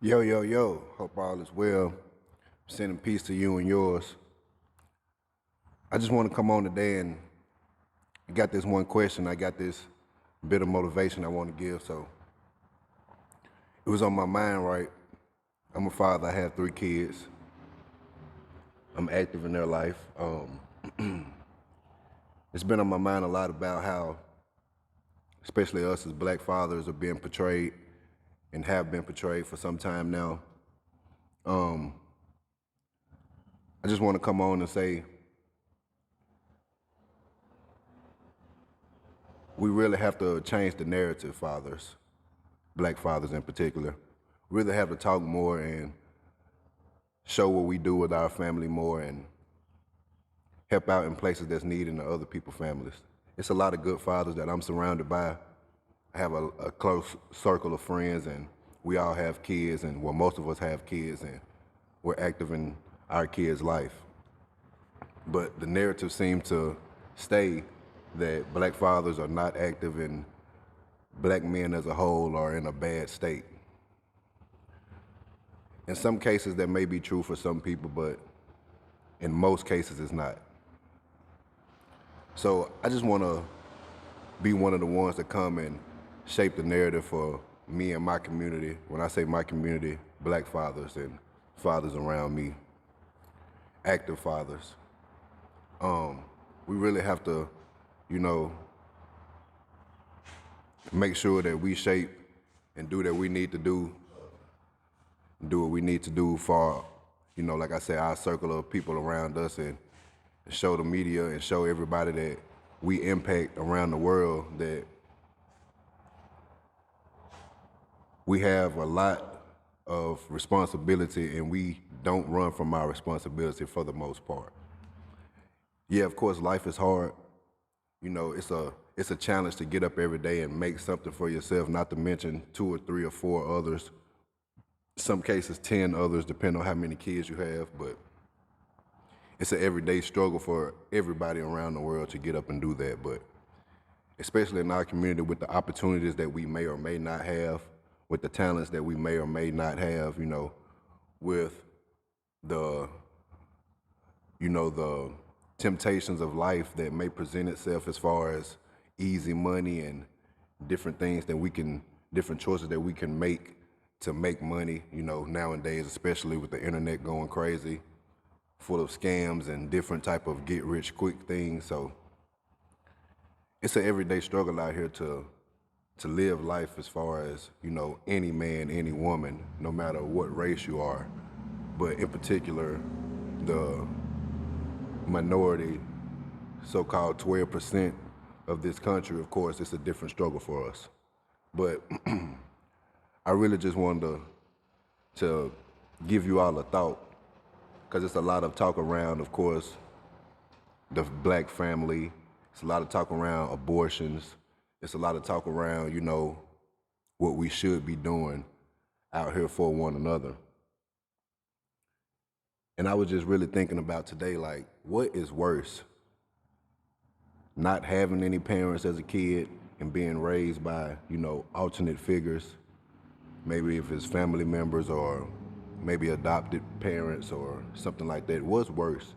Yo, yo, yo. Hope all is well. Sending peace to you and yours. I just want to come on today and I got this one question. I got this bit of motivation I want to give. So it was on my mind, right? I'm a father. I have 3 kids. I'm active in their life. It's been on my mind a lot about how, especially us as black fathers, are being portrayed and have been portrayed for some time now. I just want to come on and say we really have to change the narrative, fathers, black fathers in particular. We really have to talk more and show what we do with our family more and help out in places that's needed in other people's families. It's a lot of good fathers that I'm surrounded by. I have a close circle of friends, and we all have kids, and well, most of us have kids, and we're active in our kids' life. But the narrative seems to stay that black fathers are not active and black men as a whole are in a bad state. In some cases, that may be true for some people, but in most cases, it's not. So I just want to be one of the ones that come and shape the narrative for me and my community. When I say my community, black fathers and fathers around me, active fathers. We really have to, you know, make sure that we shape and do that we need to do what we need to do for, like I said, our circle of people around us, and show the media and show everybody that we impact around the world that we have a lot of responsibility and we don't run from our responsibility for the most part. Yeah, of course, life is hard. It's a challenge to get up every day and make something for yourself, not to mention 2 or 3 or 4 others, some cases 10 others, depending on how many kids you have. But it's an everyday struggle for everybody around the world to get up and do that. But especially in our community, with the opportunities that we may or may not have, with the talents that we may or may not have, with the the temptations of life that may present itself as far as easy money and different choices that we can make to make money, nowadays, especially with the internet going crazy, full of scams and different type of get rich quick things. So it's an everyday struggle out here to live life as far as, any man, any woman, no matter what race you are. But in particular, the minority, so-called 12% of this country, of course, it's a different struggle for us. But I really just wanted to give you all a thought, because it's a lot of talk around, of course, the black family. It's a lot of talk around abortions. It's a lot of talk around, what we should be doing out here for one another. And I was just really thinking about today, like, what is worse? Not having any parents as a kid and being raised by, alternate figures, maybe if it's family members or maybe adopted parents or something like that. What's worse?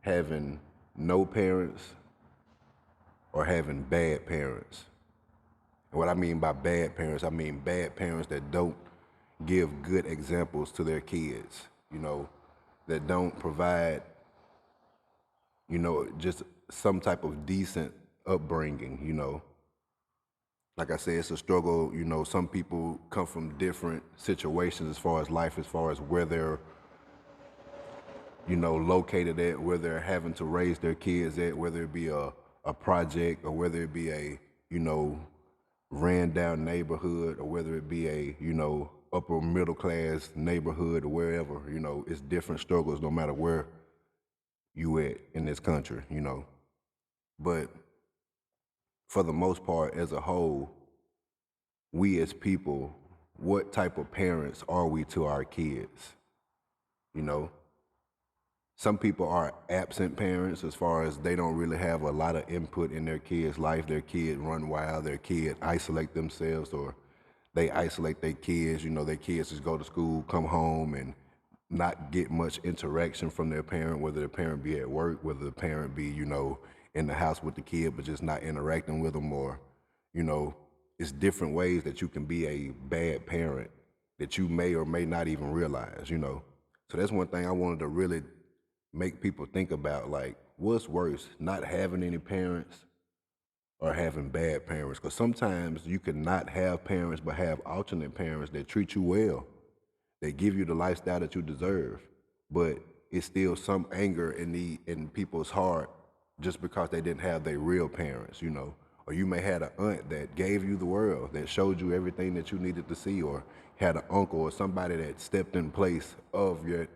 Having no parents or having bad parents? And what I mean by bad parents, I mean bad parents that don't give good examples to their kids, that don't provide, just some type of decent upbringing. Like I said, it's a struggle. Some people come from different situations as far as life, as far as where they're, located at, where they're having to raise their kids at, whether it be a project or whether it be a, ran down neighborhood or whether it be a, upper middle class neighborhood or wherever, it's different struggles no matter where you at in this country, But for the most part, as a whole, we as people, what type of parents are we to our kids? Some people are absent parents as far as they don't really have a lot of input in their kids' life. Their kid run wild, their kid isolate themselves, or they isolate their kids. You know, their kids just go to school, come home, and not get much interaction from their parent, whether the parent be at work, whether the parent be, you know, in the house with the kid, but just not interacting with them, or, you know, it's different ways that you can be a bad parent that you may or may not even realize, you know. So that's one thing I wanted to really make people think about, like, what's worse, not having any parents or having bad parents? Because sometimes you can not have parents but have alternate parents that treat you well. They give you the lifestyle that you deserve, but it's still some anger in people's heart just because they didn't have their real parents, you know. Or you may have an aunt that gave you the world, that showed you everything that you needed to see, or had an uncle or somebody that stepped in place of your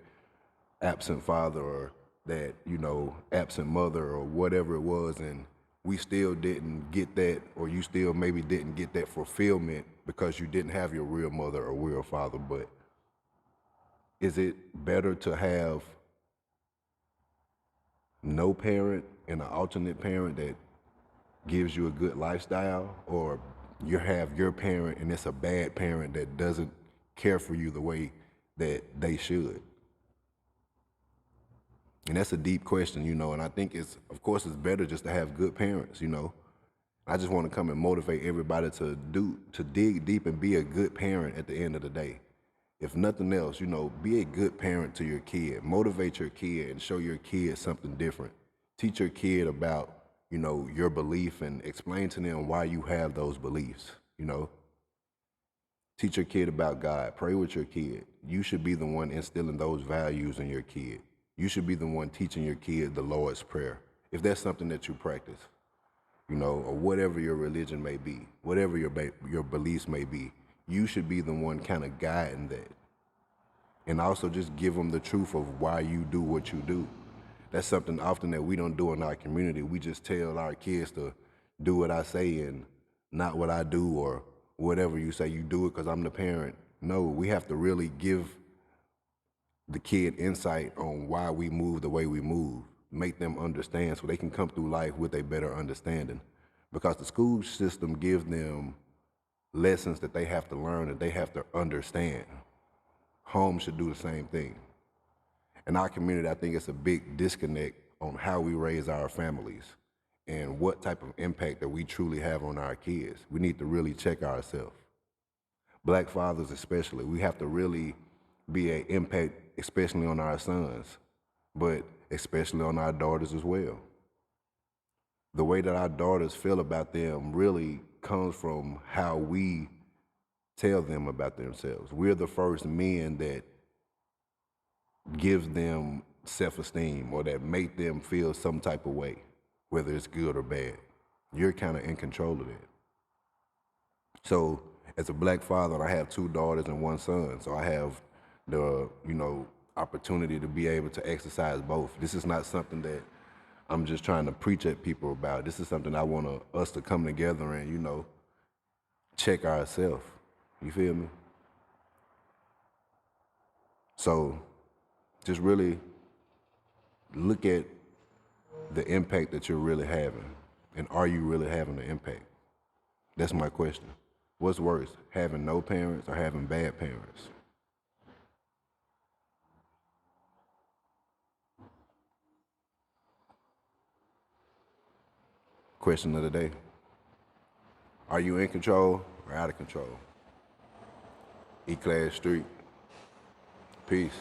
absent father, or that, you know, absent mother, or whatever it was, and we still didn't get that, or you still maybe didn't get that fulfillment because you didn't have your real mother or real father. But is it better to have no parent and an alternate parent that gives you a good lifestyle, or you have your parent and it's a bad parent that doesn't care for you the way that they should? And that's a deep question, you know, and I think it's, of course, it's better just to have good parents, you know. I just want to come and motivate everybody to dig deep and be a good parent at the end of the day. If nothing else, you know, be a good parent to your kid. Motivate your kid and show your kid something different. Teach your kid about, you know, your belief, and explain to them why you have those beliefs, you know. Teach your kid about God. Pray with your kid. You should be the one instilling those values in your kid. You should be the one teaching your kid the Lord's Prayer, if that's something that you practice, you know, or whatever your religion may be, whatever your beliefs may be. You should be the one kind of guiding that. And also just give them the truth of why you do what you do. That's something often that we don't do in our community. We just tell our kids to do what I say and not what I do, or whatever you say, you do it because I'm the parent. No, we have to really give the kid insight on why we move the way we move, make them understand so they can come through life with a better understanding. Because the school system gives them lessons that they have to learn, that they have to understand. Home should do the same thing. In our community, I think it's a big disconnect on how we raise our families and what type of impact that we truly have on our kids. We need to really check ourselves. Black fathers especially, we have to really be an impact, especially on our sons, but especially on our daughters as well. The way that our daughters feel about them really comes from how we tell them about themselves. We're the first men that gives them self-esteem, or that make them feel some type of way, whether it's good or bad. You're kind of in control of it. So as a black father, I have two daughters and one son. So I have the, you know, opportunity to be able to exercise both. This is not something that I'm just trying to preach at people about. This is something I want us to come together and, you know, check ourselves. You feel me? So just really look at the impact that you're really having, and are you really having the impact? That's my question. What's worse, having no parents or having bad parents? Question of the day. Are you in control or out of control? E-Class Street. Peace.